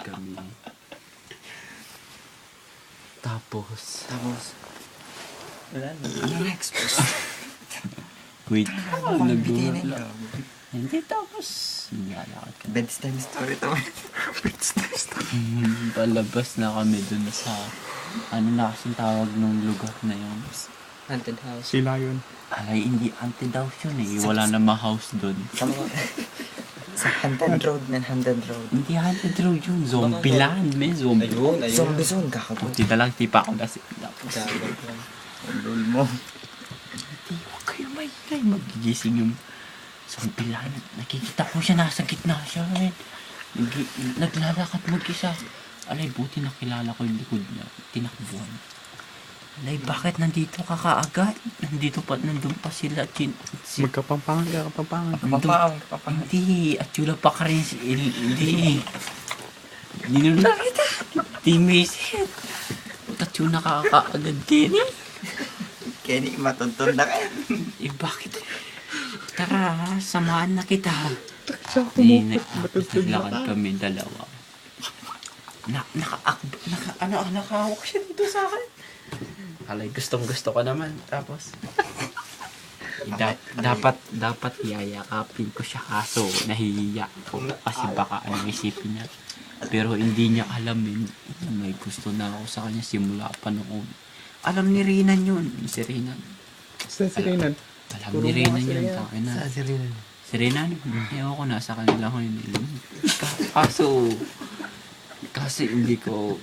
kami. Tapos, Wala na. Ano next? wait. Nagbitin Nagdulog lang. Hindi, tapos, nalakad kami. Bedtime story to. Palabas na kami dun sa, ano na kasing tawag ng lugar na yun. Haunted house. Sila yun. Alay, hindi haunted house yun eh. Wala namang house dun. Sa mga... sa Haunted Road ng Haunted Road. Hindi haunted road yun. Zombie land, may zombie. Ayun. Zombie zone, kakabot. Buti na lang, tipa ako kasi. Tapos, Ang lol mo. hindi, huwag kayo maingay. Magigising yung zombie land. Nakikita ko siya, nasa gitna siya. Eh. Naglalakad mag-isa. Alay, buti nakilala ko yung likod niya. Tinakbuhan. Alay, bakit nandito ka kaagad? Nandun pa sila. Magkapampangan ka, kapampangan. Kapapang. Hindi, at yula pa ka rin si hindi. Ninulang kita. Di misit. At yun nakakaagad din eh. Kenny, matuntun na kayo. Eh bakit? Tara, samahan na kita. Sakto Di, mo. Matutulog naglakad ka. kami dalawa. Nakahawak siya dito sa akin. Alay, gustong-gusto ko naman. Tapos, dapat yayakapin ko siya kaso nahihiya ko kasi baka ano isipin niya. Pero hindi niya alam yun. May gusto na ako sa kanya simula pa noon. Alam ni Rinan yun. Si Rinan. Saan si Renan? Alam Puro ni mga Rinan si yun. Rinan. Tangina. Si Rinan. Si Rinan, ewan ko nasa kanila ko yun. Kaso hindi ko,